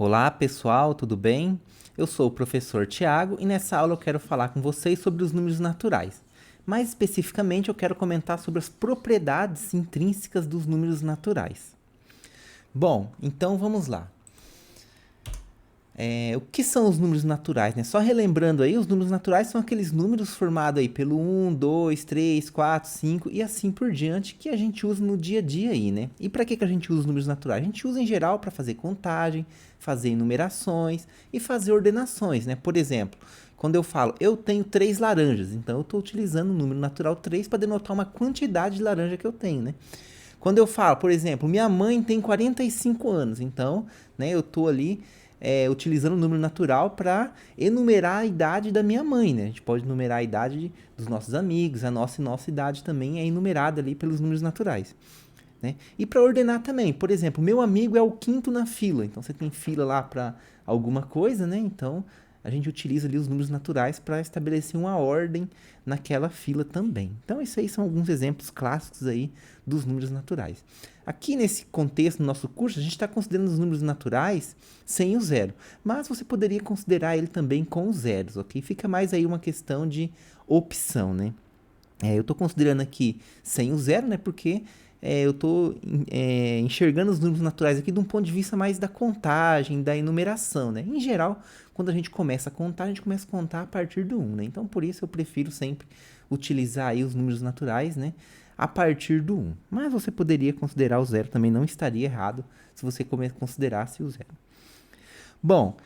Olá pessoal, tudo bem? Eu sou o professor Tiago e nessa aula eu quero falar com vocês sobre os números naturais. Mais especificamente, eu quero comentar sobre as propriedades intrínsecas dos números naturais. Bom, então vamos lá. O que são os números naturais, né? Só relembrando aí, os números naturais são aqueles números formados aí pelo 1, 2, 3, 4, 5 e assim por diante que a gente usa no dia a dia aí, né? E para que a gente usa os números naturais? A gente usa em geral para fazer contagem, fazer enumerações e fazer ordenações, né? Por exemplo, quando eu falo eu tenho 3 laranjas, então eu estou utilizando o número natural 3 para denotar uma quantidade de laranja que eu tenho, né? Quando eu falo, por exemplo, minha mãe tem 45 anos, então, né, eu estou ali utilizando o número natural para enumerar a idade da minha mãe, né? A gente pode enumerar a idade dos nossos amigos, a nossa idade também é enumerada ali pelos números naturais, né? E para ordenar também, por exemplo, meu amigo é o quinto na fila, então você tem fila lá para alguma coisa, né? Então a gente utiliza ali os números naturais para estabelecer uma ordem naquela fila também. Então isso aí são alguns exemplos clássicos aí dos números naturais. Aqui nesse contexto, no nosso curso, a gente está considerando os números naturais sem o zero, mas você poderia considerar ele também com os zeros, ok? Fica mais aí uma questão de opção, né? Eu estou considerando aqui sem o zero, né? Porque eu estou enxergando os números naturais aqui de um ponto de vista mais da contagem, da enumeração, né? Em geral, quando a gente começa a contar, a gente começa a contar a partir do 1, né? Então, por isso eu prefiro sempre utilizar aí os números naturais, né? A partir do 1. Mas você poderia considerar o zero, também não estaria errado se você considerasse o zero. Bom,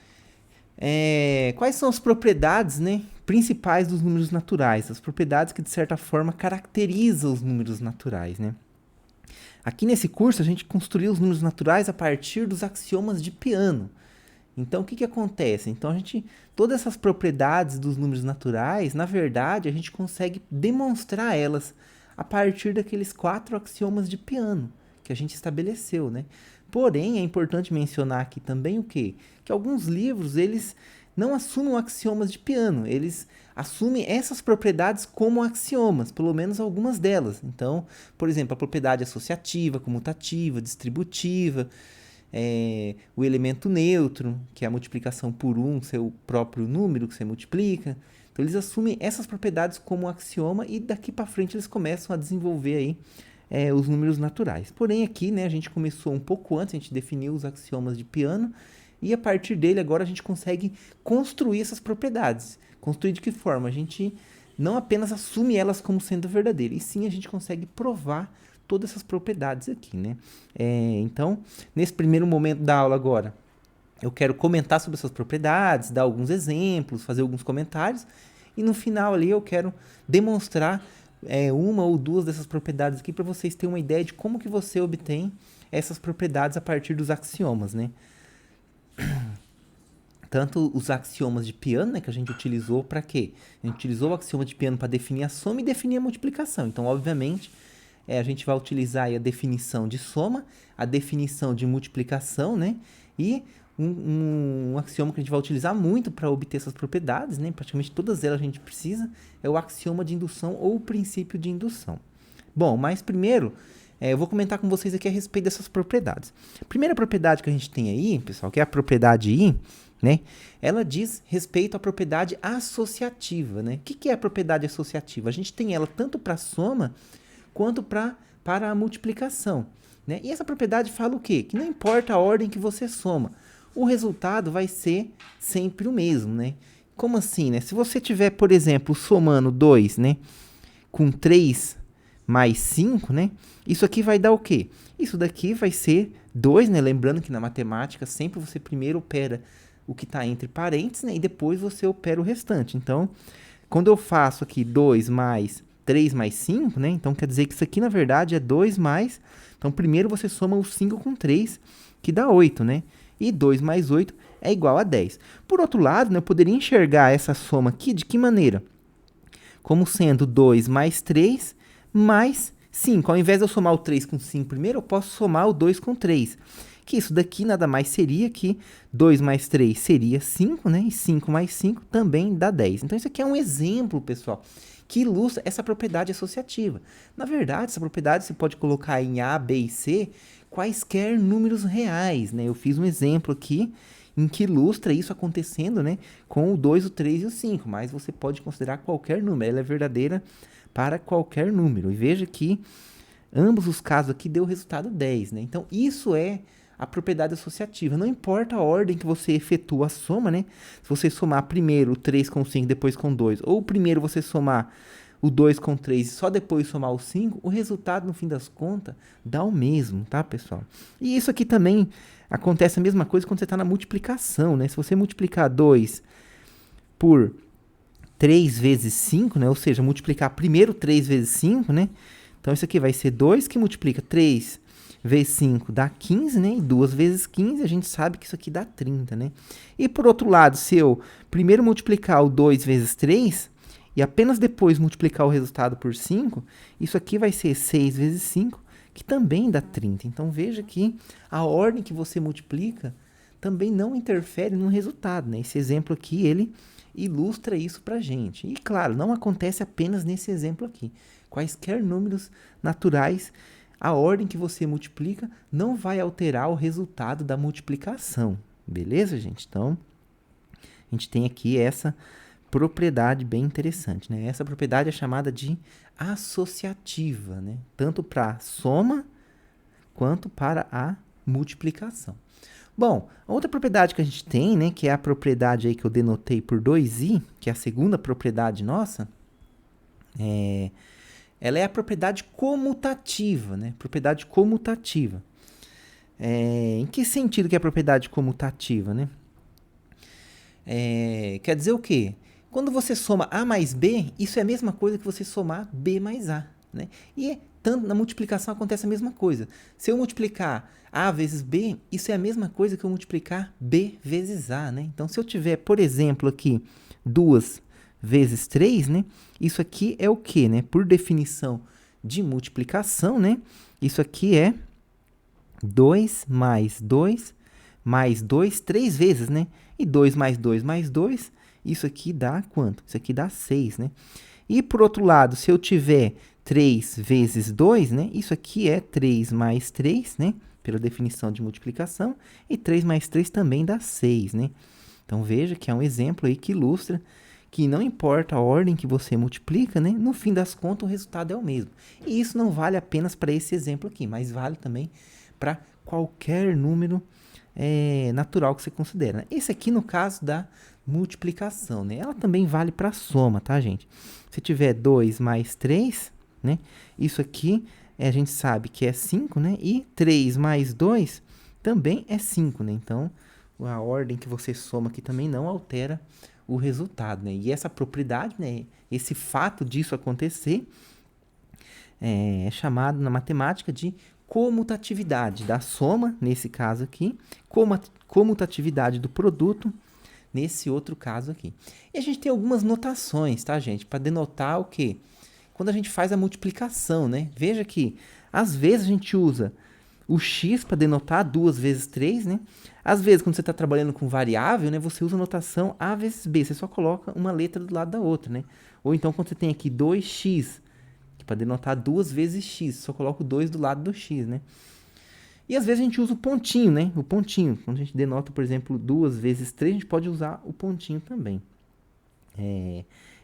quais são as propriedades, né, principais dos números naturais? As propriedades que, de certa forma, caracterizam os números naturais, né? Aqui nesse curso, a gente construiu os números naturais a partir dos axiomas de Peano. Então, o que acontece? Então, todas essas propriedades dos números naturais, na verdade, a gente consegue demonstrar elas a partir daqueles 4 axiomas de Peano que a gente estabeleceu, né? Porém, é importante mencionar aqui também o quê? Que alguns livros, eles não assumem axiomas de Peano, eles assumem essas propriedades como axiomas, pelo menos algumas delas. Então, por exemplo, a propriedade associativa, comutativa, distributiva, o elemento neutro, que é a multiplicação por seu próprio número que você multiplica. Então, eles assumem essas propriedades como axioma e daqui para frente eles começam a desenvolver aí os números naturais. Porém, aqui, né, a gente começou um pouco antes, a gente definiu os axiomas de Peano e a partir dele agora a gente consegue construir essas propriedades. Construir de que forma? A gente não apenas assume elas como sendo verdadeiras, e sim a gente consegue provar todas essas propriedades aqui, né? Então, nesse primeiro momento da aula agora, eu quero comentar sobre essas propriedades, dar alguns exemplos, fazer alguns comentários, e no final ali eu quero demonstrar uma ou duas dessas propriedades aqui para vocês terem uma ideia de como que você obtém essas propriedades a partir dos axiomas, né? Tanto os axiomas de Peano, né, que a gente utilizou para quê? A gente utilizou o axioma de Peano para definir a soma e definir a multiplicação. Então, obviamente, a gente vai utilizar aí a definição de soma, a definição de multiplicação, né? E um axioma que a gente vai utilizar muito para obter essas propriedades, né? Praticamente todas elas a gente precisa, é o axioma de indução ou o princípio de indução. Bom, mas primeiro, eu vou comentar com vocês aqui a respeito dessas propriedades. A primeira propriedade que a gente tem aí, pessoal, que é a propriedade I, né? Ela diz respeito à propriedade associativa, né? O que é a propriedade associativa? A gente tem ela tanto para a soma quanto para a multiplicação, né? E essa propriedade fala o quê? Que não importa a ordem que você soma, o resultado vai ser sempre o mesmo, né? Como assim, né? Se você tiver, por exemplo, somando 2, né, com 3 mais 5, né? Isso aqui vai dar o quê? Isso daqui vai ser 2, né? Lembrando que na matemática sempre você primeiro opera o que está entre parênteses, né? E depois você opera o restante. Então, quando eu faço aqui 2 mais 3 mais 5, né? Então, quer dizer que isso aqui, na verdade, é 2 mais... Então, primeiro você soma o 5 com 3, que dá 8, né? E 2 mais 8 é igual a 10. Por outro lado, né, eu poderia enxergar essa soma aqui de que maneira? Como sendo 2 mais 3 mais 5. Ao invés de eu somar o 3 com 5 primeiro, eu posso somar o 2 com 3. Que isso daqui nada mais seria que 2 mais 3 seria 5, né? E 5 mais 5 também dá 10. Então, isso aqui é um exemplo, pessoal, que ilustra essa propriedade associativa. Na verdade, essa propriedade você pode colocar em A, B e C quaisquer números reais, né? Eu fiz um exemplo aqui em que ilustra isso acontecendo, né, com o 2, o 3 e o 5, mas você pode considerar qualquer número, ela é verdadeira para qualquer número. E veja que ambos os casos aqui deu o resultado 10, né? Então, isso é a propriedade associativa. Não importa a ordem que você efetua a soma, né? Se você somar primeiro o 3 com 5, depois com 2, ou primeiro você somar o 2 com 3 e só depois somar o 5, o resultado, no fim das contas, dá o mesmo, tá, pessoal? E isso aqui também acontece a mesma coisa quando você está na multiplicação, né? Se você multiplicar 2 por 3 vezes 5, né? Ou seja, multiplicar primeiro 3 vezes 5, né? Então, isso aqui vai ser 2 que multiplica 3 vezes 5 dá 15, né? E 2 vezes 15, a gente sabe que isso aqui dá 30, né? E, por outro lado, se eu primeiro multiplicar o 2 vezes 3 e apenas depois multiplicar o resultado por 5, isso aqui vai ser 6 vezes 5, que também dá 30. Então, veja que a ordem que você multiplica também não interfere no resultado, né? Esse exemplo aqui, ele ilustra isso pra gente. E, claro, não acontece apenas nesse exemplo aqui. Quaisquer números naturais, a ordem que você multiplica não vai alterar o resultado da multiplicação. Beleza, gente? Então, a gente tem aqui essa propriedade bem interessante, né? Essa propriedade é chamada de associativa, né? Tanto para soma quanto para a multiplicação. Bom, a outra propriedade que a gente tem, né, que é a propriedade aí que eu denotei por 2i, que é a segunda propriedade nossa, ela é a propriedade comutativa, né? Propriedade comutativa. Em que sentido que é a propriedade comutativa, né? Quer dizer o quê? Quando você soma A mais B, isso é a mesma coisa que você somar B mais A, né? E tanto na multiplicação acontece a mesma coisa. Se eu multiplicar A vezes B, isso é a mesma coisa que eu multiplicar B vezes A, né? Então, se eu tiver, por exemplo, aqui 2 vezes 3, né? Isso aqui é o quê, né? Por definição de multiplicação, né? Isso aqui é 2 mais 2 mais 2, 3 vezes, né? E 2 mais 2 mais 2, isso aqui dá quanto? Isso aqui dá 6, né? E, por outro lado, se eu tiver 3 vezes 2, né? Isso aqui é 3 mais 3, né? Pela definição de multiplicação. E 3 mais 3 também dá 6, né? Então, veja que é um exemplo aí que ilustra que não importa a ordem que você multiplica, né? No fim das contas, o resultado é o mesmo. E isso não vale apenas para esse exemplo aqui, mas vale também para qualquer número natural que você considera, né? Esse aqui, no caso da multiplicação, né? Ela também vale para soma, tá, gente? Se tiver 2 mais 3, né? Isso aqui, a gente sabe que é 5, né? E 3 mais 2 também é 5, né? Então, a ordem que você soma aqui também não altera o resultado, né? E essa propriedade, né? Esse fato disso acontecer é chamado na matemática de comutatividade da soma, nesse caso aqui, comutatividade do produto, nesse outro caso aqui. E a gente tem algumas notações, tá, gente? Para denotar o quê? Quando a gente faz a multiplicação, né? Veja que, às vezes, a gente usa o x para denotar 2 vezes 3, né? Às vezes, quando você está trabalhando com variável, né? Você usa a notação a vezes b. Você só coloca uma letra do lado da outra, né? Ou então, quando você tem aqui 2x, para denotar 2 vezes x, só coloca o 2 do lado do x, né? E às vezes a gente usa o pontinho, né? O pontinho. Quando a gente denota, por exemplo, 2 vezes 3, a gente pode usar o pontinho também.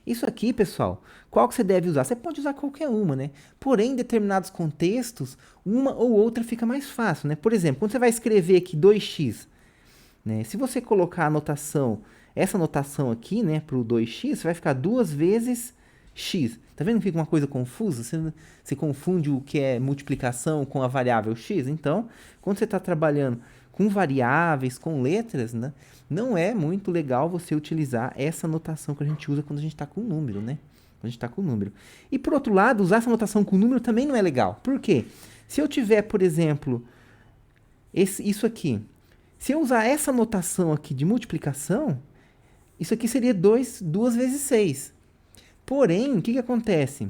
Isso aqui, pessoal, qual que você deve usar? Você pode usar qualquer uma, né? Porém, em determinados contextos, uma ou outra fica mais fácil, né? Por exemplo, quando você vai escrever aqui 2x, né? Se você colocar a notação, essa notação aqui, né, para o 2x, você vai ficar 2 vezes x. Tá vendo que fica uma coisa confusa? Você confunde o que é multiplicação com a variável x? Então, quando você está trabalhando com variáveis, com letras, né, não é muito legal você utilizar essa notação que a gente usa quando a gente está com número, né? Quando a gente está com número. E, por outro lado, usar essa notação com número também não é legal. Por quê? Se eu tiver, por exemplo, isso aqui. Se eu usar essa notação aqui de multiplicação, isso aqui seria 2 vezes 6. Porém, o que acontece?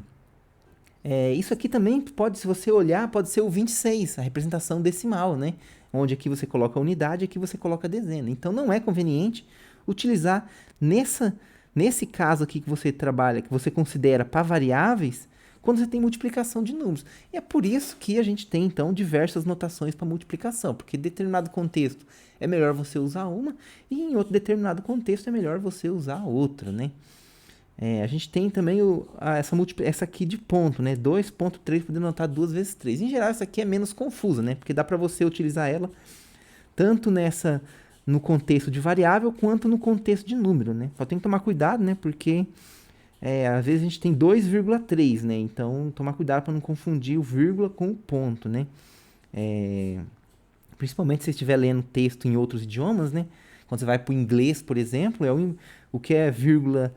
Isso aqui também pode, se você olhar, pode ser o 26, a representação decimal, né? Onde aqui você coloca a unidade, aqui você coloca a dezena. Então, não é conveniente utilizar nesse caso aqui que você trabalha, que você considera para variáveis, quando você tem multiplicação de números. E é por isso que a gente tem, então, diversas notações para multiplicação, porque em determinado contexto é melhor você usar uma, e em outro determinado contexto é melhor você usar outra, né? A gente tem também essa aqui de ponto, né? 2.3 podendo notar 2 vezes 3. Em geral, essa aqui é menos confusa, né? Porque dá para você utilizar ela tanto no contexto de variável quanto no contexto de número, né? Só tem que tomar cuidado, né? Porque às vezes a gente tem 2,3, né? Então, tomar cuidado para não confundir o vírgula com o ponto, né? Principalmente se você estiver lendo texto em outros idiomas, né? Quando você vai para o inglês, por exemplo, o que é vírgula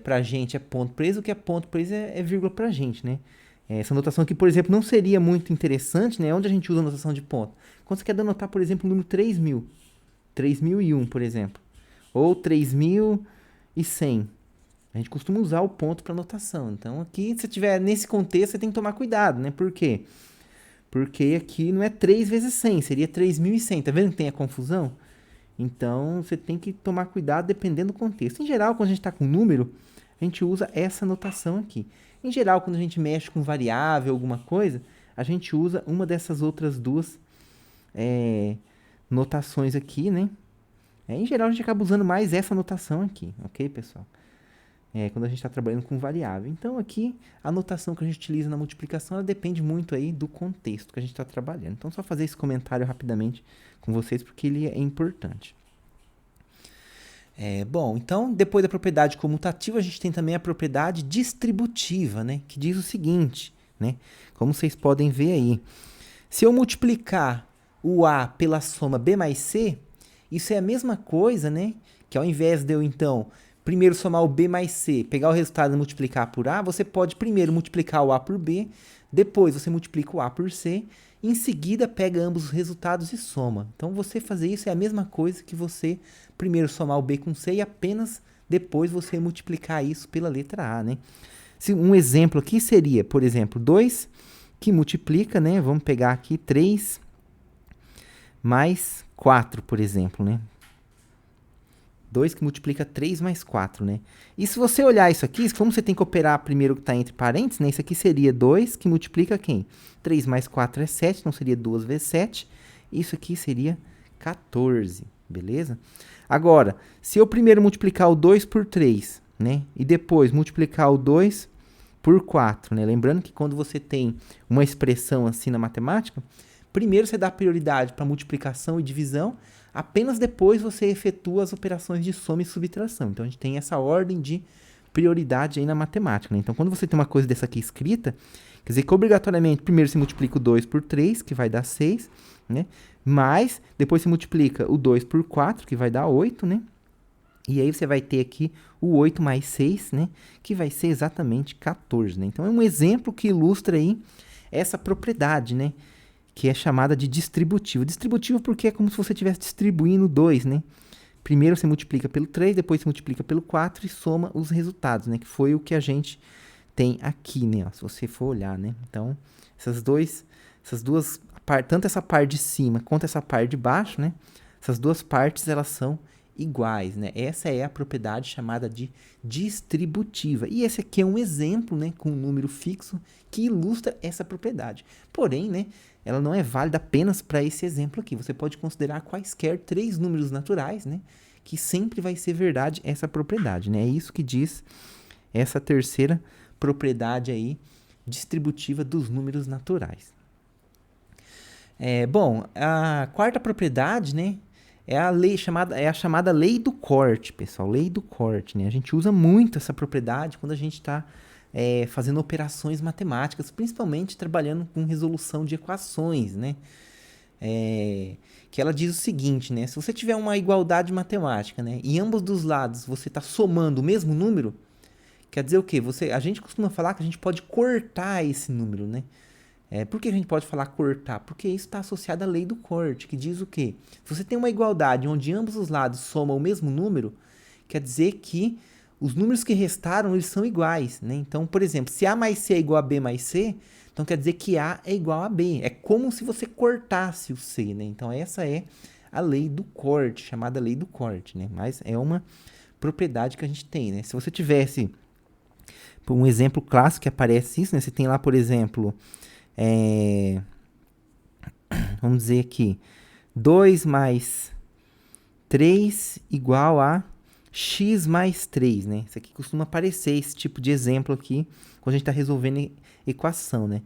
pra gente é ponto preso, o que é ponto preso é vírgula pra gente, né? Essa notação aqui, por exemplo, não seria muito interessante, né? Onde a gente usa a notação de ponto? Quando você quer denotar, por exemplo, o número 3.000. 3.001, por exemplo. Ou 3.100. A gente costuma usar o ponto para notação. Então, aqui, se tiver nesse contexto, você tem que tomar cuidado, né? Por quê? Porque aqui não é 3 vezes 100, seria 3.100. Tá vendo que tem a confusão? Então, você tem que tomar cuidado dependendo do contexto. Em geral, quando a gente está com número, a gente usa essa notação aqui. Em geral, quando a gente mexe com variável, alguma coisa, a gente usa uma dessas outras duas notações aqui, né? Em geral, a gente acaba usando mais essa notação aqui, ok, pessoal? Quando a gente está trabalhando com variável. Então, aqui, a notação que a gente utiliza na multiplicação, ela depende muito aí do contexto que a gente está trabalhando. Então, só fazer esse comentário rapidamente com vocês, porque ele é importante. Bom, então, depois da propriedade comutativa, a gente tem também a propriedade distributiva, né? Que diz o seguinte, né? Como vocês podem ver aí. Se eu multiplicar o A pela soma B mais C, isso é a mesma coisa, né? Que ao invés de eu, então, primeiro somar o B mais C, pegar o resultado e multiplicar por A, você pode primeiro multiplicar o A por B, depois você multiplica o A por C, em seguida pega ambos os resultados e soma. Então, você fazer isso é a mesma coisa que você primeiro somar o B com C e apenas depois você multiplicar isso pela letra A, né? Um exemplo aqui seria, por exemplo, 2 que multiplica, né? Vamos pegar aqui 3 mais 4, por exemplo, né? 2 que multiplica 3 mais 4, né? E se você olhar isso aqui, como você tem que operar primeiro o que está entre parênteses, né? Isso aqui seria 2 que multiplica quem? 3 mais 4 é 7, então seria 2 vezes 7. Isso aqui seria 14, beleza? Agora, se eu primeiro multiplicar o 2 por 3, né? E depois multiplicar o 2 por 4, né? Lembrando que quando você tem uma expressão assim na matemática, primeiro você dá prioridade para multiplicação e divisão, apenas depois você efetua as operações de soma e subtração. Então, a gente tem essa ordem de prioridade aí na matemática, né? Então, quando você tem uma coisa dessa aqui escrita, quer dizer que obrigatoriamente primeiro você multiplica o 2 por 3, que vai dar 6, né? Mas depois você multiplica o 2 por 4, que vai dar 8, né? E aí você vai ter aqui o 8 mais 6, né? Que vai ser exatamente 14, né? Então, é um exemplo que ilustra aí essa propriedade, né? Que é chamada de distributivo. Distributivo porque é como se você estivesse distribuindo 2, né? Primeiro você multiplica pelo 3, depois você multiplica pelo 4 e soma os resultados, né? Que foi o que a gente tem aqui, né? Ó, se você for olhar, né? Então, essas duas, tanto essa parte de cima quanto essa parte de baixo, né? Essas duas partes, elas são iguais, né? Essa é a propriedade chamada de distributiva. E esse aqui é um exemplo, né, com um número fixo que ilustra essa propriedade. Porém, né, ela não é válida apenas para esse exemplo aqui. Você pode considerar quaisquer 3 números naturais, né, que sempre vai ser verdade essa propriedade, né? É isso que diz essa terceira propriedade aí distributiva dos números naturais. Bom, a quarta propriedade, né, é a chamada lei do corte, pessoal, lei do corte, né? A gente usa muito essa propriedade quando a gente está fazendo operações matemáticas, principalmente trabalhando com resolução de equações, né? Que ela diz o seguinte, né? Se você tiver uma igualdade matemática, né, e ambos dos lados você está somando o mesmo número, quer dizer o quê? A gente costuma falar que a gente pode cortar esse número, né? Por que a gente pode falar cortar? Porque isso está associado à lei do corte, que diz o quê? Se você tem uma igualdade onde ambos os lados somam o mesmo número, quer dizer que os números que restaram, eles são iguais, né? Então, por exemplo, se A mais C é igual a B mais C, então quer dizer que A é igual a B. É como se você cortasse o C, né? Então, essa é a lei do corte, chamada lei do corte, né? Mas é uma propriedade que a gente tem, né? Se você tivesse Um exemplo clássico que aparece isso, né? Você tem lá, por exemplo, vamos dizer aqui, 2 mais 3 igual a x mais 3, né? Isso aqui costuma aparecer, esse tipo de exemplo aqui, quando a gente está resolvendo equação, né?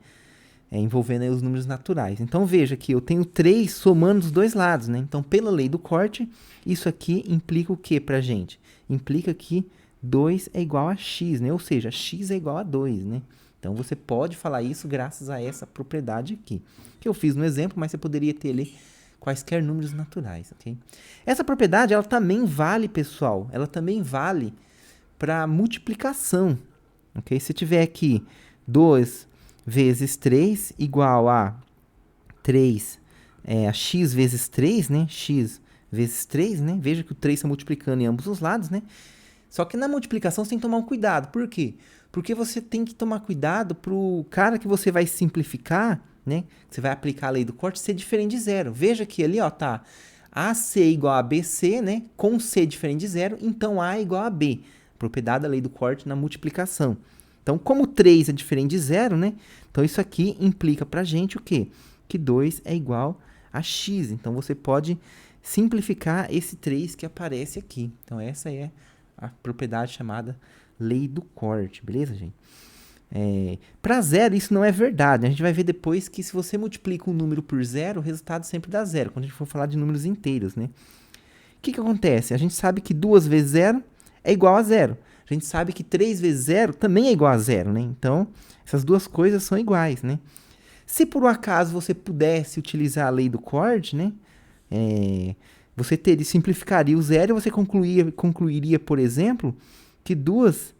Envolvendo aí os números naturais. Então, veja que eu tenho 3 somando os dois lados, né? Então, pela lei do corte, isso aqui implica o que para a gente? Implica que 2 é igual a x, né? Ou seja, x é igual a 2, né? Então, você pode falar isso graças a essa propriedade aqui, que eu fiz no exemplo, mas você poderia ter ali quaisquer números naturais, ok? Essa propriedade, ela também vale, pessoal, ela também vale para multiplicação, ok? Se tiver aqui 2 vezes 3 igual a 3, a x vezes 3, né? X vezes 3, né? Veja que o 3 está multiplicando em ambos os lados, né? Só que na multiplicação você tem que tomar um cuidado. Por quê? Porque você tem que tomar cuidado para o cara que você vai simplificar, né? Você vai aplicar a lei do corte ser diferente de zero. Veja que ali, ó, tá AC igual a BC, né? Com C diferente de zero, então A é igual a B. Propriedade da lei do corte na multiplicação. Então, como 3 é diferente de zero, né? Então, isso aqui implica pra gente o quê? Que 2 é igual a x. Então, você pode simplificar esse 3 que aparece aqui. Então, essa é a propriedade chamada lei do corte, beleza, gente? Para zero, isso não é verdade. A gente vai ver depois que se você multiplica um número por zero, o resultado sempre dá zero, quando a gente for falar de números inteiros, né? O que acontece? A gente sabe que 2 vezes zero é igual a zero. A gente sabe que 3 vezes zero também é igual a zero, né? Então, essas duas coisas são iguais, né? Se por um acaso você pudesse utilizar a lei do corte, né? Você simplificaria o zero e você concluiria, por exemplo, que 2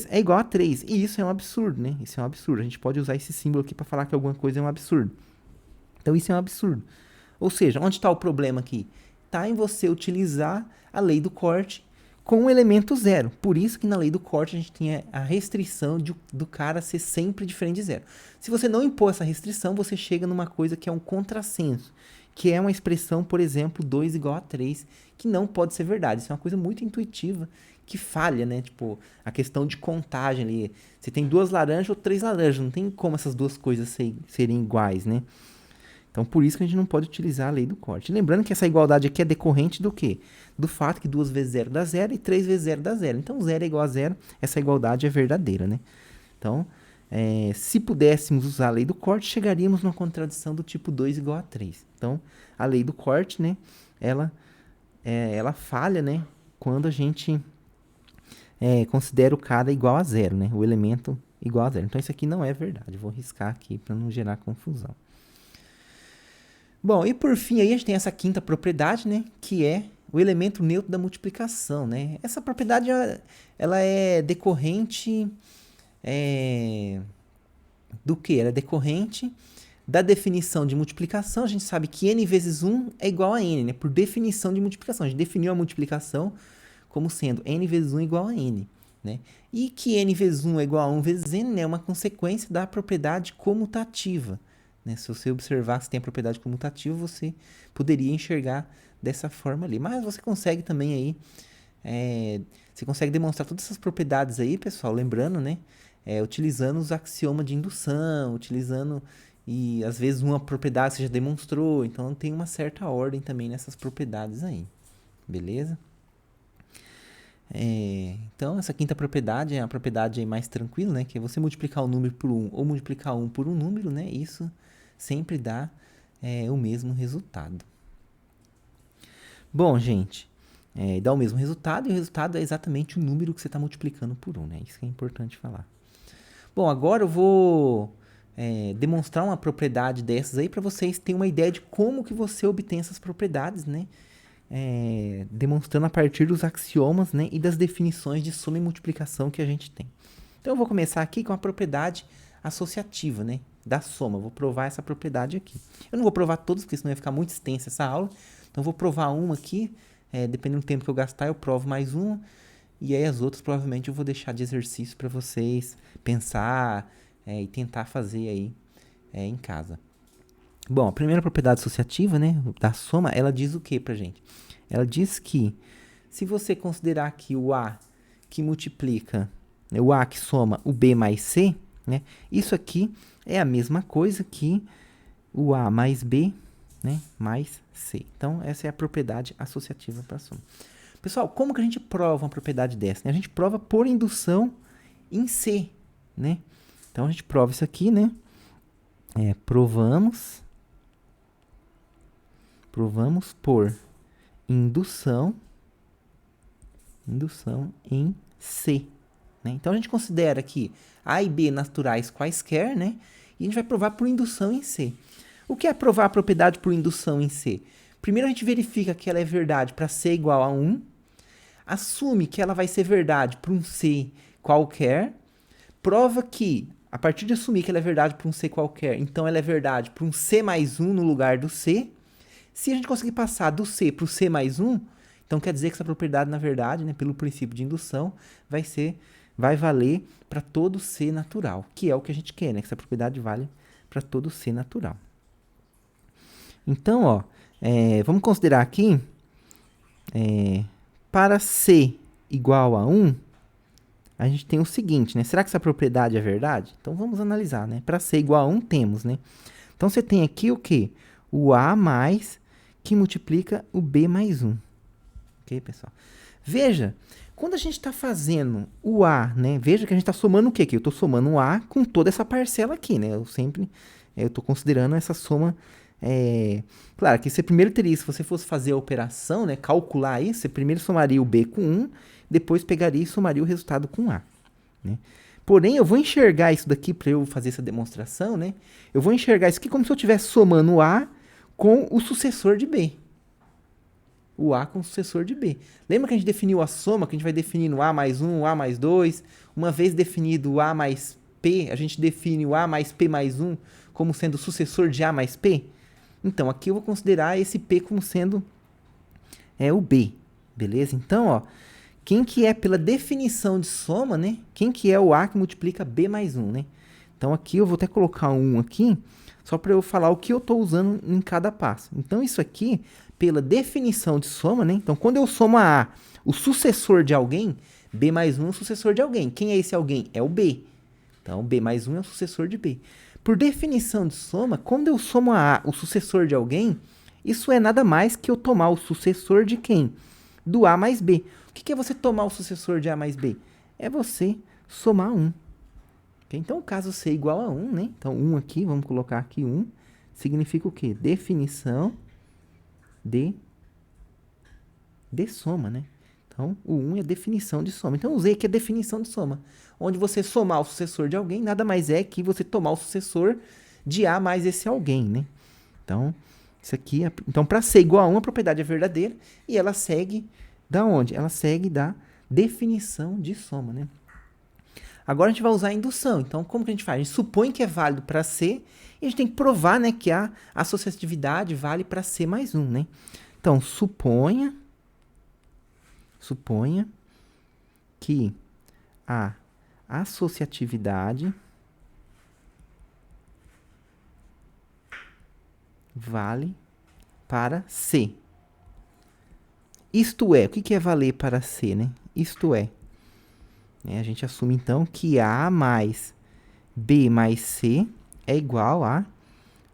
é igual a 3. E isso é um absurdo, né? Isso é um absurdo. A gente pode usar esse símbolo aqui para falar que alguma coisa é um absurdo. Então, isso é um absurdo. Ou seja, onde está o problema aqui? Está em você utilizar a lei do corte com o elemento zero. Por isso que na lei do corte a gente tem a restrição do cara ser sempre diferente de zero. Se você não impor essa restrição, você chega numa coisa que é um contrassenso, que é uma expressão, por exemplo, 2 igual a 3, que não pode ser verdade. Isso é uma coisa muito intuitiva, que falha, né? Tipo, a questão de contagem ali. Você tem 2 laranjas ou 3 laranjas, não tem como essas duas coisas serem iguais, né? Então, por isso que a gente não pode utilizar a lei do corte. Lembrando que essa igualdade aqui é decorrente do quê? Do fato que 2 vezes 0 dá 0 e 3 vezes 0 dá 0. Então, 0 é igual a 0, essa igualdade é verdadeira, né? Então, se pudéssemos usar a lei do corte, chegaríamos numa contradição do tipo 2 igual a 3. Então, a lei do corte, né, ela falha, né, quando a gente considera o cara igual a 0, né? O elemento igual a 0. Então, isso aqui não é verdade. Vou riscar aqui para não gerar confusão. Bom, e por fim aí a gente tem essa quinta propriedade, né, que é o elemento neutro da multiplicação, né? Essa propriedade, ela é decorrente do quê? Ela é decorrente da definição de multiplicação. A gente sabe que n vezes 1 é igual a n, né? Por definição de multiplicação. A gente definiu a multiplicação como sendo n vezes 1 igual a n, né? E que n vezes 1 é igual a 1 vezes n é uma consequência da propriedade comutativa. Né? Se você observar que você tem a propriedade comutativa, você poderia enxergar dessa forma ali. Mas você consegue também aí, você consegue demonstrar todas essas propriedades aí, pessoal, lembrando, né? Utilizando os axiomas de indução, e às vezes uma propriedade você já demonstrou, então tem uma certa ordem também nessas propriedades aí, beleza? Então, essa quinta propriedade é a propriedade aí mais tranquila, né? Que é você multiplicar um número por 1 ou multiplicar 1 por um número, né? Isso sempre dá o mesmo resultado. Bom, gente, dá o mesmo resultado e o resultado é exatamente o número que você está multiplicando por 1, né? Isso que é importante falar. Bom, agora eu vou demonstrar uma propriedade dessas aí para vocês terem uma ideia de como que você obtém essas propriedades, né? Demonstrando a partir dos axiomas, né, e das definições de soma e multiplicação que a gente tem. Então, eu vou começar aqui com a propriedade associativa, né, da soma. Eu vou provar essa propriedade aqui. Eu não vou provar todas, porque senão vai ficar muito extensa essa aula. Então, eu vou provar uma aqui. Dependendo do tempo que eu gastar, eu provo mais uma. E aí, as outras, provavelmente, eu vou deixar de exercício para vocês pensar e tentar fazer aí em casa. Bom, a primeira propriedade associativa, né, da soma, ela diz o que pra gente? Ela diz que se você considerar que o A que multiplica, o A que soma o B mais C, né? Isso aqui é a mesma coisa que o A mais B, né, mais C. Então, essa é a propriedade associativa para a soma. Pessoal, como que a gente prova uma propriedade dessa? Né? A gente prova por indução em C, né? Então, a gente prova isso aqui, né? Provamos por indução em C. Né? Então, a gente considera aqui A e B naturais quaisquer, né? E a gente vai provar por indução em C. O que é provar a propriedade por indução em C? Primeiro, a gente verifica que ela é verdade para C igual a 1. Assume que ela vai ser verdade para um C qualquer. Prova que, a partir de assumir que ela é verdade para um C qualquer, então ela é verdade para um C mais 1 no lugar do C. Se a gente conseguir passar do C para o C mais 1, então quer dizer que essa propriedade, na verdade, né, pelo princípio de indução, vai valer para todo C natural, que é o que a gente quer, né? Que essa propriedade vale para todo C natural. Então, ó, vamos considerar aqui, para C igual a 1, a gente tem o seguinte, né? Será que essa propriedade é verdade? Então, vamos analisar, né? Para C igual a 1, temos, né? Então, você tem aqui o quê? O A mais que multiplica o B mais 1. Ok, pessoal? Veja, quando a gente está fazendo o A, né? Veja que a gente está somando o quê aqui? Eu estou somando o A com toda essa parcela aqui, né? Eu estou considerando essa soma. Claro que você primeiro teria, se você fosse fazer a operação, né? Calcular isso, você primeiro somaria o B com 1, depois pegaria e somaria o resultado com A, né? Porém, eu vou enxergar isso daqui para eu fazer essa demonstração, né? Eu vou enxergar isso aqui como se eu estivesse somando o A com o sucessor de B. O A com o sucessor de B. Lembra que a gente definiu a soma, que a gente vai definir no A mais 1, o A mais 2. Uma vez definido o A mais P, a gente define o A mais P mais 1 como sendo o sucessor de A mais P. Então, aqui eu vou considerar esse P como sendo o B. Beleza? Então, ó, quem que é pela definição de soma, né? Quem que é o A que multiplica B mais 1, né? Então, aqui eu vou até colocar um aqui, só para eu falar o que eu estou usando em cada passo. Então, isso aqui, pela definição de soma, né? Então, quando eu somo a A, o sucessor de alguém, B mais 1 é o sucessor de alguém. Quem é esse alguém? É o B. Então, B mais 1 é o sucessor de B. Por definição de soma, quando eu somo a A, o sucessor de alguém, isso é nada mais que eu tomar o sucessor de quem? Do A mais B. O que é você tomar o sucessor de A mais B? É você somar 1. Okay? Então, o caso C igual a 1, né? Então, 1 aqui, vamos colocar aqui 1, significa o quê? Definição de soma, né? Então, o 1 é definição de soma. Então, usei aqui a definição de soma. Onde você somar o sucessor de alguém, nada mais é que você tomar o sucessor de A mais esse alguém, né? Então, isso aqui então, para C igual a 1, a propriedade é verdadeira e ela segue da onde? Ela segue da definição de soma, né? Agora a gente vai usar a indução. Então, como que a gente faz? A gente supõe que é válido para C e a gente tem que provar, né, que a associatividade vale para C mais 1, né? Então, suponha que a associatividade vale para C. Isto é, o que é valer para C, né? Isto é, a gente assume então que A mais B mais C é igual a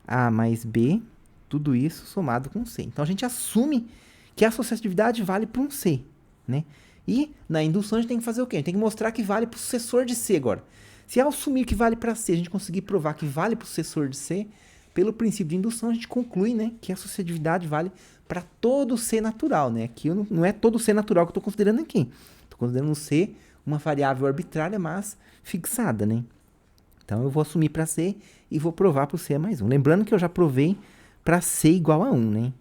A mais B, tudo isso somado com C. Então, a gente assume que a associatividade vale para um C, né? E na indução a gente tem que fazer o quê? A gente tem que mostrar que vale para o sucessor de C agora. Se ao assumir que vale para C, a gente conseguir provar que vale para o sucessor de C, pelo princípio de indução, a gente conclui, né, que a associatividade vale para todo C natural, né? Aqui não é todo C natural que eu estou considerando aqui. Estou considerando C uma variável arbitrária, mas fixada, né? Então, eu vou assumir para C e vou provar para o C mais 1. Lembrando que eu já provei para C igual a 1, né?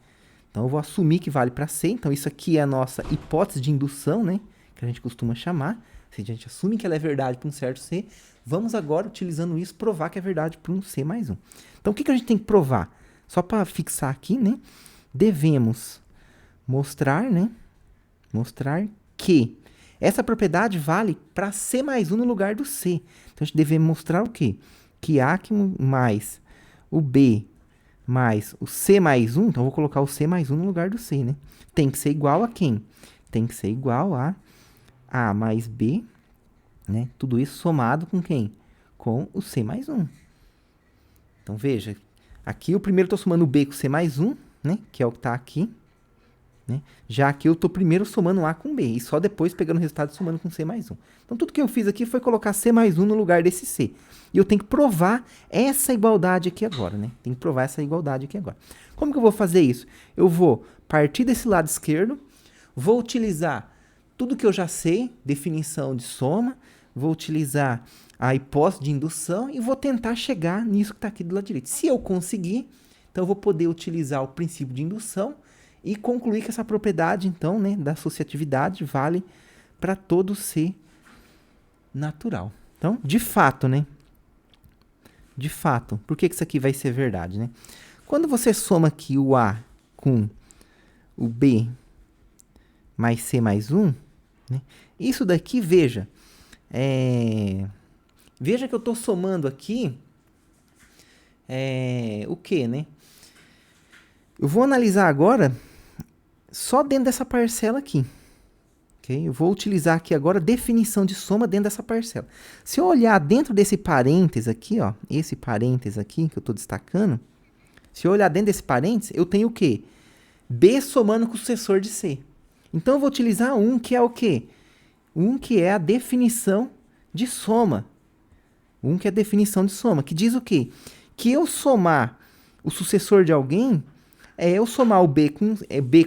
Então, eu vou assumir que vale para C. Então, isso aqui é a nossa hipótese de indução, né? Que a gente costuma chamar. Se a gente assume que ela é verdade para um certo C, vamos agora, utilizando isso, provar que é verdade para um C mais 1. Então, o que a gente tem que provar? Só para fixar aqui, né? Devemos mostrar, né? Mostrar que essa propriedade vale para C mais 1 no lugar do C. Então, a gente deve mostrar o quê? Que A mais o B mais o C mais 1, então eu vou colocar o C mais 1 no lugar do C, né? Tem que ser igual a quem? Tem que ser igual a A mais B, né? Tudo isso somado com quem? Com o C mais 1. Então, veja, aqui eu primeiro estou somando o B com o C mais 1, né? Que é o que está aqui. Né? Já aqui eu estou primeiro somando A com B, e só depois pegando o resultado e somando com C mais 1. Então, tudo que eu fiz aqui foi colocar C mais 1 no lugar desse C. E eu tenho que provar essa igualdade aqui agora, né? Tem que provar essa igualdade aqui agora. Como que eu vou fazer isso? Eu vou partir desse lado esquerdo, vou utilizar tudo que eu já sei, definição de soma, vou utilizar a hipótese de indução e vou tentar chegar nisso que está aqui do lado direito. Se eu conseguir, então eu vou poder utilizar o princípio de indução e concluir que essa propriedade, então, né, da associatividade vale para todo C natural. Então, de fato, né? De fato, por que isso aqui vai ser verdade, né? Quando você soma aqui o A com o B mais C mais 1, né, isso daqui, veja, veja que eu estou somando aqui o quê, né? Eu vou analisar agora só dentro dessa parcela aqui. Okay? Eu vou utilizar aqui agora a definição de soma dentro dessa parcela. Se eu olhar dentro desse parênteses aqui, ó, esse parênteses aqui que eu estou destacando, se eu olhar dentro desse parênteses, eu tenho o quê? B somando com o sucessor de C. Então, eu vou utilizar um que é o quê? Um que é a definição de soma. Um que é a definição de soma, que diz o quê? Que eu somar o sucessor de alguém é eu somar o B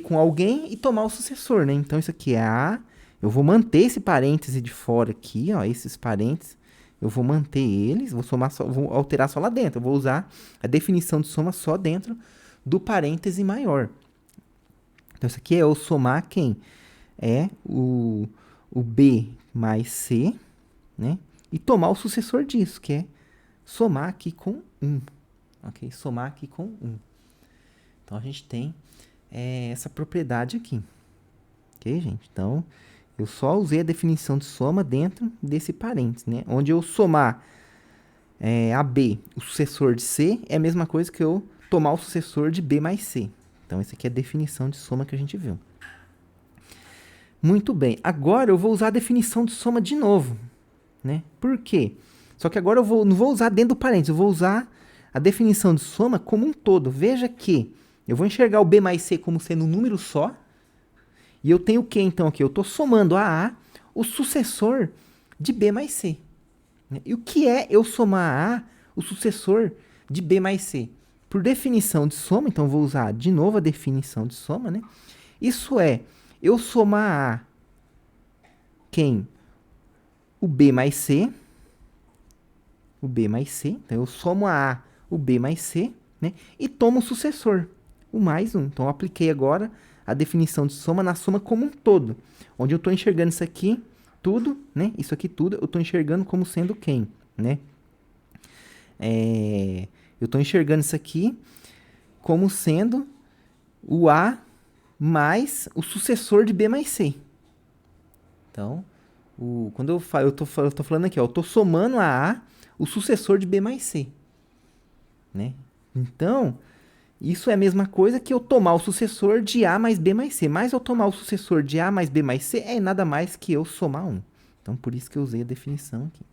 com alguém e tomar o sucessor, né? Então, isso aqui é A. Eu vou manter esse parêntese de fora aqui, ó, esses parênteses. Eu vou manter eles, vou alterar só lá dentro. Eu vou usar a definição de soma só dentro do parêntese maior. Então, isso aqui é eu somar quem? É o B mais C, né? E tomar o sucessor disso, que é somar aqui com 1. Ok? Somar aqui com 1. Então, a gente tem essa propriedade aqui. Ok, gente? Então, eu só usei a definição de soma dentro desse parênteses, né? Onde eu somar a B, o sucessor de C, é a mesma coisa que eu tomar o sucessor de B mais C. Então, essa aqui é a definição de soma que a gente viu. Muito bem. Agora, eu vou usar a definição de soma de novo, né? Por quê? Só que agora eu não vou usar dentro do parênteses, eu vou usar a definição de soma como um todo. Veja que eu vou enxergar o B mais C como sendo um número só. E eu tenho o que, então, aqui? Eu estou somando a o sucessor de B mais C. E o que é eu somar a o sucessor de B mais C? Por definição de soma, então, vou usar de novo a definição de soma, né? Isso é eu somar a quem? O B mais C. O B mais C. Então, eu somo a o B mais C, né? E tomo o sucessor, o mais 1. Então, eu apliquei agora a definição de soma na soma como um todo. Onde eu estou enxergando isso aqui, tudo, né? Isso aqui tudo, eu estou enxergando como sendo quem, né? Eu estou enxergando isso aqui como sendo o A mais o sucessor de B mais C. Então, quando eu estou falando aqui, ó, eu estou somando a o sucessor de B mais C. Né? Então, isso é a mesma coisa que eu tomar o sucessor de A mais B mais C. Mas eu tomar o sucessor de A mais B mais C é nada mais que eu somar 1. Então, por isso que eu usei a definição aqui.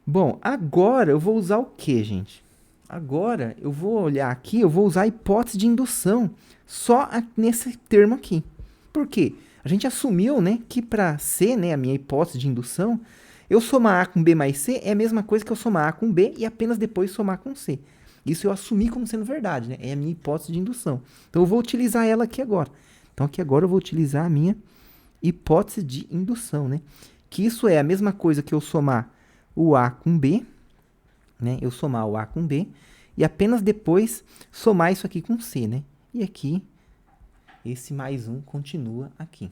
Bom, agora eu vou usar o que, gente? Agora eu vou olhar aqui, eu vou usar a hipótese de indução só nesse termo aqui. Por quê? A gente assumiu, né, que para C, né, a minha hipótese de indução, eu somar A com B mais C é a mesma coisa que eu somar A com B e apenas depois somar com C. Isso eu assumi como sendo verdade, né? É a minha hipótese de indução. Então, eu vou utilizar ela aqui agora. Então, aqui agora eu vou utilizar a minha hipótese de indução, né? Que isso é a mesma coisa que eu somar o A com B, né? Eu somar o A com B e apenas depois somar isso aqui com C, né? E aqui, esse mais 1 continua aqui.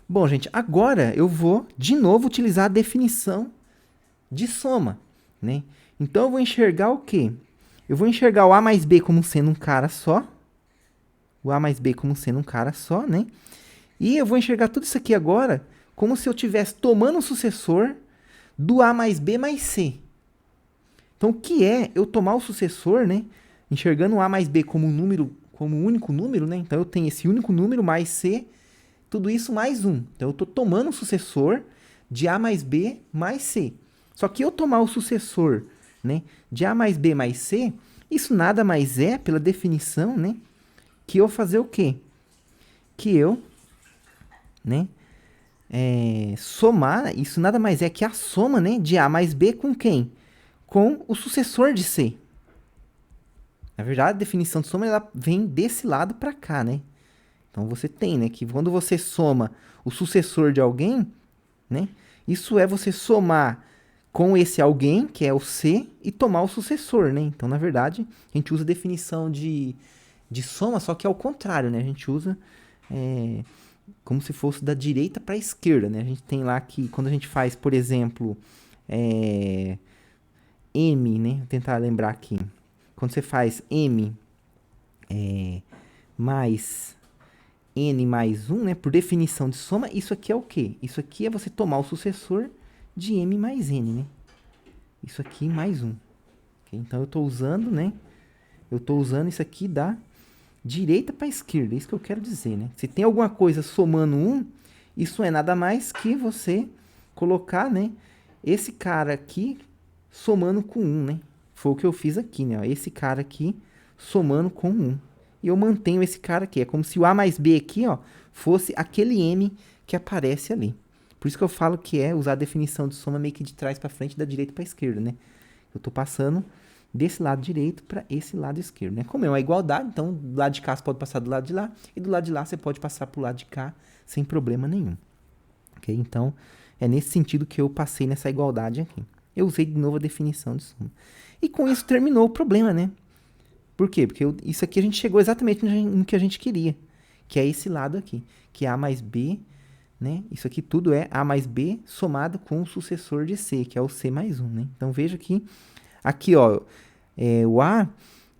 Bom, gente, agora eu vou de novo utilizar a definição de soma, né? Então, eu vou enxergar o quê? Eu vou enxergar o A mais B como sendo um cara só. O A mais B como sendo um cara só, né? E eu vou enxergar tudo isso aqui agora como se eu estivesse tomando o sucessor do A mais B mais C. Então, o que é eu tomar o sucessor, né? Enxergando o A mais B como um número, como um único número, né? Então, eu tenho esse único número mais C, tudo isso mais 1. Então, eu estou tomando o sucessor de A mais B mais C. Só que eu tomar o sucessor, né, de A mais B mais C, isso nada mais é, pela definição, né, que eu fazer o quê? Que eu, né, somar, isso nada mais é que a soma, né, de A mais B com quem? Com o sucessor de C. Na verdade, a definição de soma ela vem desse lado para cá, né? Então você tem, né, que quando você soma o sucessor de alguém, né, isso é você somar com esse alguém, que é o C, e tomar o sucessor, né? Então, na verdade, a gente usa a definição de soma, só que é ao contrário, né? A gente usa como se fosse da direita para a esquerda, né? A gente tem lá que, quando a gente faz, por exemplo, M, né? Vou tentar lembrar aqui. Quando você faz M mais N mais 1, né? Por definição de soma, isso aqui é o quê? Isso aqui é você tomar o sucessor de M mais N, né? Isso aqui mais 1. Okay? Então, eu estou usando, né? Eu estou usando isso aqui da direita para a esquerda. É isso que eu quero dizer, né? Se tem alguma coisa somando 1, isso é nada mais que você colocar, né? Esse cara aqui somando com 1, né? Foi o que eu fiz aqui, né? Ó, esse cara aqui somando com 1. E eu mantenho esse cara aqui. É como se o A mais B aqui, ó, fosse aquele M que aparece ali. Por isso que eu falo que é usar a definição de soma meio que de trás para frente, da direita para a esquerda, né? Eu estou passando desse lado direito para esse lado esquerdo, né? Como é uma igualdade, então do lado de cá você pode passar do lado de lá, e do lado de lá você pode passar para o lado de cá sem problema nenhum. Ok? Então, é nesse sentido que eu passei nessa igualdade aqui. Eu usei de novo a definição de soma. E com isso terminou o problema, né? Por quê? Porque isso aqui a gente chegou exatamente no que a gente queria, que é esse lado aqui, que é A mais B, né? Isso aqui tudo é A mais B somado com o sucessor de C, que é o C mais 1, né? Então, veja que aqui, ó, o A,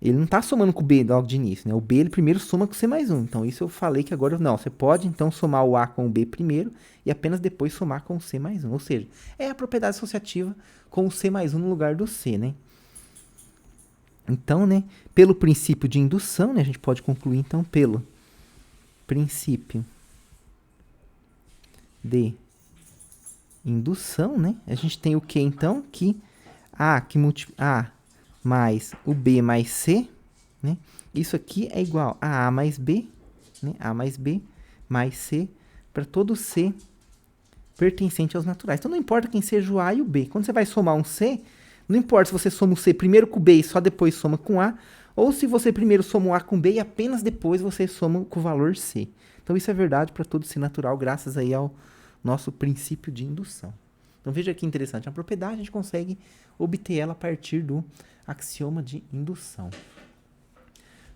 ele não está somando com o B logo de início, né? O B, ele primeiro soma com o C mais 1. Então, isso eu falei que agora, não, você pode, então, somar o A com o B primeiro e apenas depois somar com o C mais 1. Ou seja, é a propriedade associativa com o C mais 1 no lugar do C, né? Então, né, pelo princípio de indução, né, a gente pode concluir, então, pelo princípio de indução, né, a gente tem o que, então? Que A mais o B mais C, né, isso aqui é igual a A mais B, né, A mais B mais C, para todo C pertencente aos naturais. Então, não importa quem seja o A e o B. Quando você vai somar um C, não importa se você soma o C primeiro com o B e só depois soma com A, ou se você primeiro soma o A com B e apenas depois você soma com o valor C. Então, isso é verdade para todo C natural, graças aí ao nosso princípio de indução. Então, veja que interessante. A propriedade, a gente consegue obter ela a partir do axioma de indução.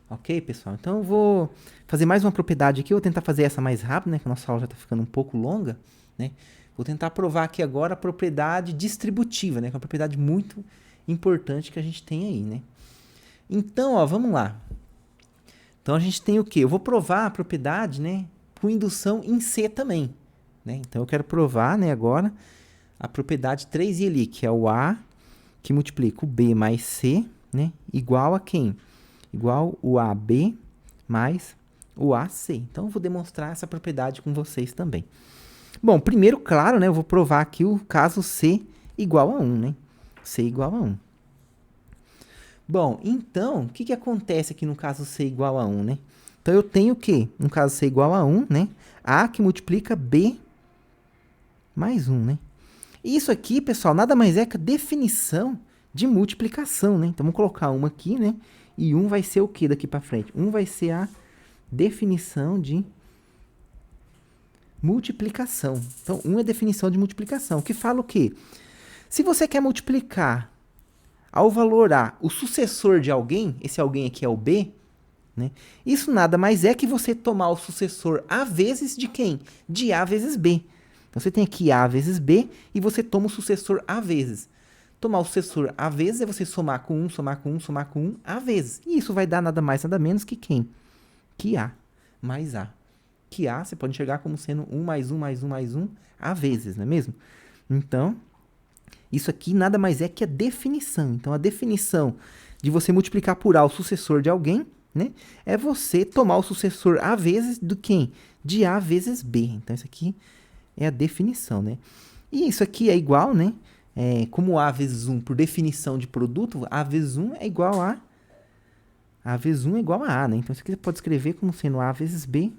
Ok, pessoal? Então, eu vou fazer mais uma propriedade aqui. Eu vou tentar fazer essa mais rápido, né? Que a nossa aula já está ficando um pouco longa, né? Vou tentar provar aqui agora a propriedade distributiva, né? Que é uma propriedade muito importante que a gente tem aí, né? Então, ó, vamos lá. Então, a gente tem o quê? Eu vou provar a propriedade, né? Com indução em C também, né? Então, eu quero provar, né, agora a propriedade 3i ali, que é o A que multiplica o B mais C, né? Igual a quem? Igual o AB mais o AC. Então, eu vou demonstrar essa propriedade com vocês também. Bom, primeiro, claro, né, eu vou provar aqui o caso C igual a 1, né? C igual a 1. Bom, então, o que acontece aqui no caso C igual a 1, né? Então, eu tenho o quê? No caso C igual a 1, né? A que multiplica B mais 1, né? E isso aqui, pessoal, nada mais é que a definição de multiplicação, né? Então, vamos colocar uma aqui, né? E 1 vai ser o quê daqui para frente? 1 vai ser a definição de multiplicação. Então, 1 é definição de multiplicação, que fala o quê? Se você quer multiplicar ao valor A o sucessor de alguém, esse alguém aqui é o B, né? Isso nada mais é que você tomar o sucessor A vezes de quem? De A vezes B. Então, você tem aqui A vezes B e você toma o sucessor A vezes. Tomar o sucessor A vezes é você somar com 1, somar com 1, somar com 1 A vezes. E isso vai dar nada mais, nada menos que quem? Que A mais A. Que A você pode enxergar como sendo 1 mais 1 mais 1 mais 1 A vezes, não é mesmo? Então, isso aqui nada mais é que a definição. Então, a definição de você multiplicar por A o sucessor de alguém, né, é você tomar o sucessor A vezes do quem? De A vezes B. Então, isso aqui é a definição, né? E isso aqui é igual, né? Como A vezes 1, por definição de produto, A vezes 1 é igual a vezes 1 é igual a A, né? Então, isso aqui você pode escrever como sendo A vezes B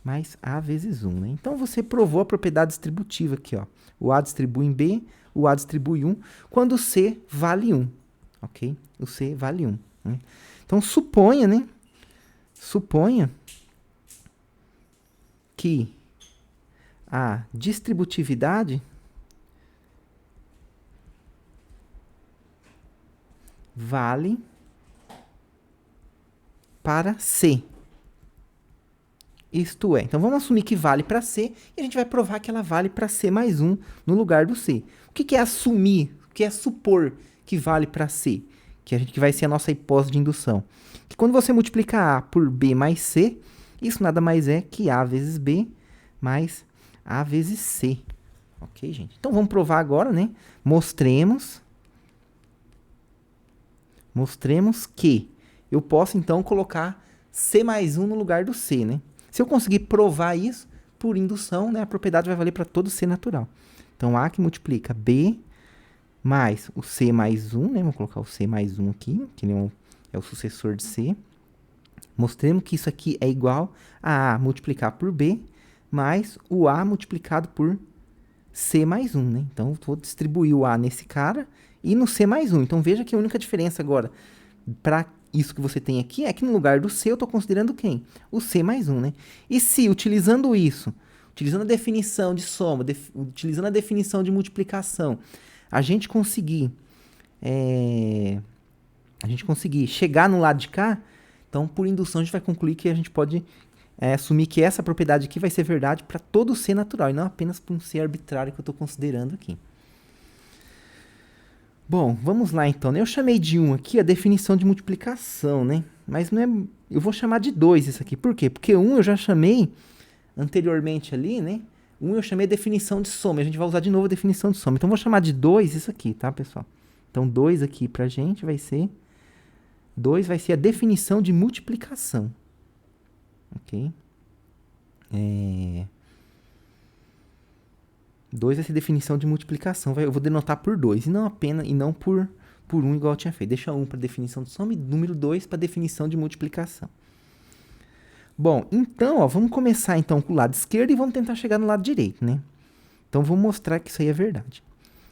mais A vezes 1, né? Então, você provou a propriedade distributiva aqui, ó. O A distribui em B, o A distribui 1, quando o C vale 1, ok? O C vale 1, né? Então, suponha, né? Suponha que a distributividade vale para C. Isto é, então vamos assumir que vale para C e a gente vai provar que ela vale para C mais 1 no lugar do C. O que é assumir? O que é supor que vale para C? Que vai ser a nossa hipótese de indução. Que quando você multiplica A por B mais C, isso nada mais é que A vezes B mais A vezes C. Ok, gente? Então vamos provar agora, né? Mostremos que eu posso, então, colocar C mais 1 no lugar do C, né? Se eu conseguir provar isso, por indução, né, a propriedade vai valer para todo C natural. Então, A que multiplica B mais o C mais 1, né? Vamos colocar o C mais 1 aqui, que é o sucessor de C. Mostremos que isso aqui é igual a A multiplicar por B mais o A multiplicado por C mais 1, né? Então, vou distribuir o A nesse cara e no C mais 1. Então, veja que a única diferença agora para isso que você tem aqui é que no lugar do C eu estou considerando quem? O C mais 1, né? E se, utilizando isso, utilizando a definição de soma, utilizando a definição de multiplicação, a gente conseguir chegar no lado de cá, então, por indução, a gente vai concluir que a gente pode assumir que essa propriedade aqui vai ser verdade para todo o C natural, e não apenas para um C arbitrário que eu estou considerando aqui. Bom, vamos lá então. Eu chamei de 1 aqui a definição de multiplicação, né? Mas não é... Eu vou chamar de 2 isso aqui. Por quê? Porque 1 eu já chamei anteriormente ali, né? 1 eu chamei a definição de soma. A gente vai usar de novo a definição de soma. Então, eu vou chamar de 2 isso aqui, tá, pessoal? Então, 2 aqui pra gente vai ser... 2 vai ser a definição de multiplicação. Ok? 2 vai ser definição de multiplicação. Eu vou denotar por 2 e não por 1 igual eu tinha feito. Deixa 1 para definição de soma e número 2 para definição de multiplicação. Bom, então, ó, vamos começar então com o lado esquerdo e vamos tentar chegar no lado direito, né? Então, vou mostrar que isso aí é verdade.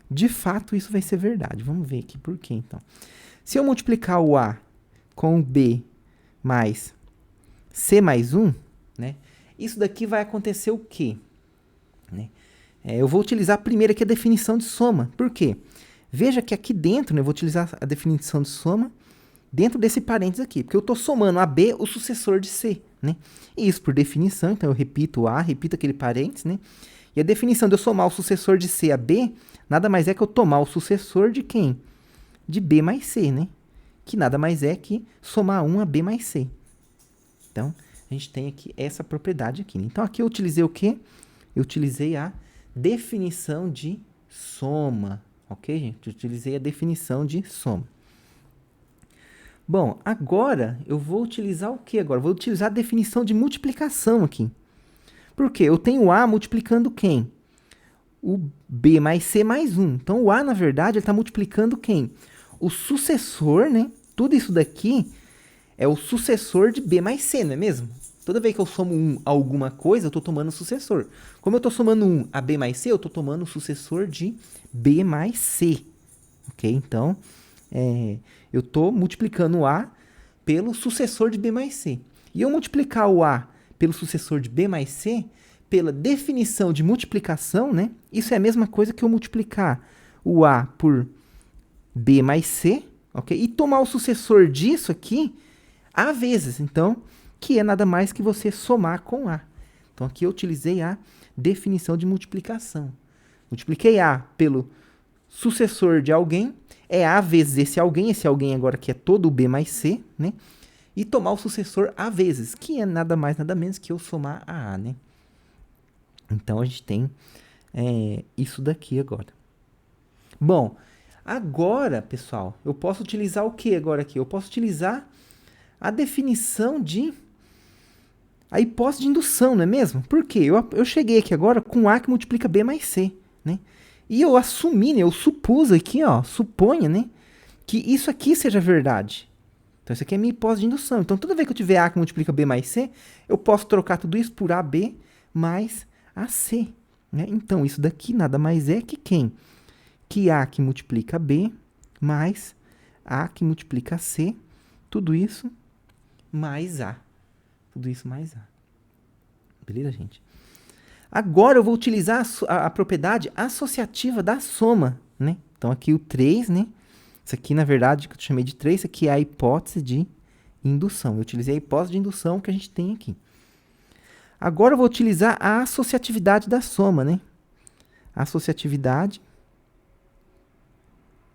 De fato, isso vai ser verdade. Vamos ver aqui por quê, então. Se eu multiplicar o A com o B mais C mais 1, né? Isso daqui vai acontecer o quê? Né? Eu vou utilizar primeiro aqui a definição de soma. Por quê? Veja que aqui dentro, né, eu vou utilizar a definição de soma dentro desse parênteses aqui, porque eu estou somando a B, o sucessor de C, né? E isso por definição, então eu repito o A, repito aquele parênteses, né? E a definição de eu somar o sucessor de C a B, nada mais é que eu tomar o sucessor de quem? De B mais C, né? Que nada mais é que somar 1 a B mais C. Então, a gente tem aqui essa propriedade aqui. Então, aqui eu utilizei o quê? Eu utilizei a definição de soma. Ok, gente? Eu utilizei a definição de soma. Bom, agora eu vou utilizar o que agora? Vou utilizar a definição de multiplicação aqui. Por quê? Eu tenho A multiplicando quem? O B mais C mais 1. Então, o A, na verdade, ele está multiplicando quem? O sucessor, né? Tudo isso daqui é o sucessor de B mais C, não é mesmo? Toda vez que eu somo 1 a alguma coisa, eu estou tomando o sucessor. Como eu estou somando 1 a B mais C, eu estou tomando o sucessor de B mais C. Ok? Então, eu estou multiplicando o A pelo sucessor de B mais C. E eu multiplicar o A pelo sucessor de B mais C, pela definição de multiplicação, né? Isso é a mesma coisa que eu multiplicar o A por B mais C, ok? E tomar o sucessor disso aqui A vezes. Então, que é nada mais que você somar com A. Então, aqui eu utilizei a definição de multiplicação. Multipliquei A pelo sucessor de alguém, é A vezes esse alguém agora que é todo o B mais C, né? E tomar o sucessor A vezes, que é nada mais, nada menos que eu somar a A, né? Então, a gente tem isso daqui agora. Bom, agora, pessoal, eu posso utilizar o que agora aqui? Eu posso utilizar a definição de... a hipótese de indução, não é mesmo? Por quê? Eu cheguei aqui agora com A que multiplica B mais C, né? E eu assumi, né? Eu supus aqui, ó, suponha, né? Que isso aqui seja verdade. Então, isso aqui é minha hipótese de indução. Então, toda vez que eu tiver A que multiplica B mais C, eu posso trocar tudo isso por AB mais AC. Né? Então, isso daqui nada mais é que quem? Que A que multiplica B mais A que multiplica C. Tudo isso mais A. Tudo isso mais A. Beleza, gente? Agora eu vou utilizar a propriedade associativa da soma, né? Então, aqui o 3, né? Isso aqui, na verdade, que eu chamei de 3, isso aqui é a hipótese de indução. Eu utilizei a hipótese de indução que a gente tem aqui. Agora eu vou utilizar a associatividade da soma, né? Associatividade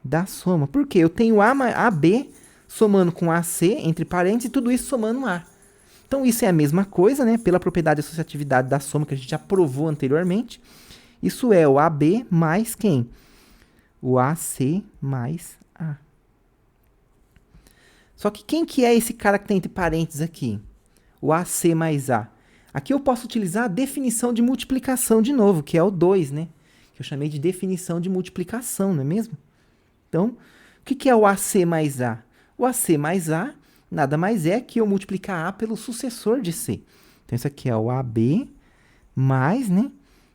da soma. Por quê? Eu tenho AB somando com AC, entre parênteses, e tudo isso somando A. Então, isso é a mesma coisa, né? Pela propriedade de associatividade da soma que a gente já provou anteriormente. Isso é o AB mais quem? O AC mais A. Só que quem que é esse cara que tem entre parênteses aqui? O AC mais A. Aqui eu posso utilizar a definição de multiplicação de novo, que é o 2, né? Que eu chamei de definição de multiplicação, não é mesmo? Então, o que é o AC mais A? O AC mais A nada mais é que eu multiplicar A pelo sucessor de C. Então, isso aqui é o AB mais, né?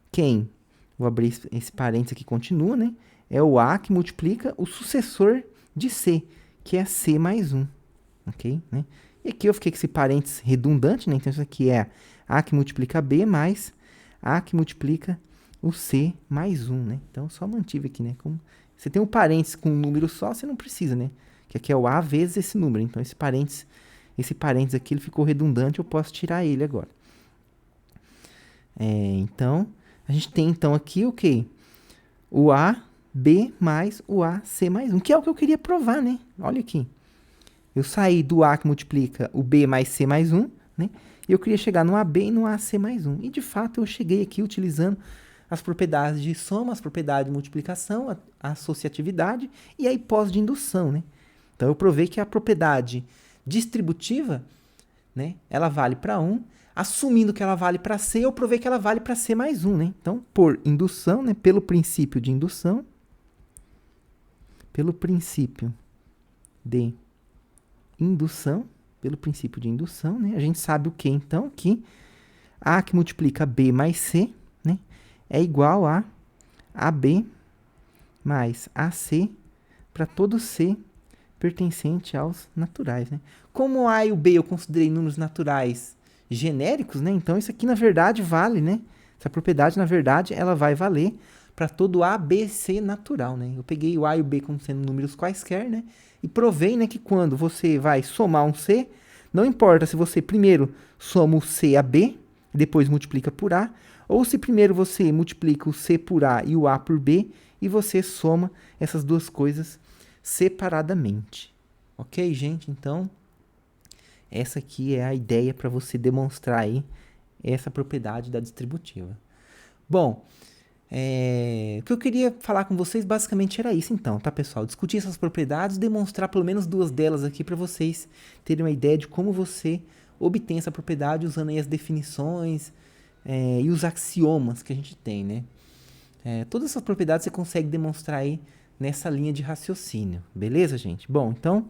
Quem? Vou abrir esse parênteses aqui, continua, né? É o A que multiplica o sucessor de C, que é C mais 1. Ok? Né? E aqui eu fiquei com esse parênteses redundante, né? Então, isso aqui é A que multiplica B mais A que multiplica o C mais 1, né? Então, só mantive aqui, né? Como você tem um parênteses com um número só, você não precisa, né? Que aqui é o A vezes esse número. Então, esse parênteses aqui ele ficou redundante, eu posso tirar ele agora. Então, a gente tem então aqui o quê? O AB mais o AC mais 1, que é o que eu queria provar, né? Olha aqui. Eu saí do A que multiplica o B mais C mais 1, né? E eu queria chegar no AB e no AC mais 1. E, de fato, eu cheguei aqui utilizando as propriedades de soma, as propriedades de multiplicação, a associatividade e a hipótese de indução, né? Então, eu provei que a propriedade distributiva, né, ela vale para 1. Assumindo que ela vale para C, eu provei que ela vale para C mais 1, né? Então, por indução, né, pelo princípio de indução, pelo princípio de indução, né, a gente sabe o que, então? Que A que multiplica B mais C, né, é igual a AB mais AC para todo C pertencente aos naturais, né? Como o A e o B eu considerei números naturais genéricos, né? Então, isso aqui, na verdade, vale, né? Essa propriedade, na verdade, ela vai valer para todo A, B, C natural, né? Eu peguei o A e o B como sendo números quaisquer, né? E provei, né, que quando você vai somar um C, não importa se você primeiro soma o C a B, e depois multiplica por A, ou se primeiro você multiplica o C por A e o A por B, e você soma essas duas coisas separadamente. Ok, gente? Então, essa aqui é a ideia para você demonstrar aí essa propriedade da distributiva. Bom, o que eu queria falar com vocês basicamente era isso então, tá, pessoal? Discutir essas propriedades e demonstrar pelo menos duas delas aqui para vocês terem uma ideia de como você obtém essa propriedade usando aí as definições e os axiomas que a gente tem, né? Todas essas propriedades você consegue demonstrar aí nessa linha de raciocínio, beleza, gente? Bom, então,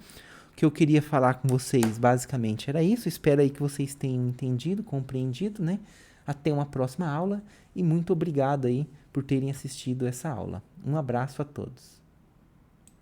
o que eu queria falar com vocês basicamente era isso. Espero aí que vocês tenham entendido, compreendido, né? Até uma próxima aula e muito obrigado aí por terem assistido essa aula. Um abraço a todos.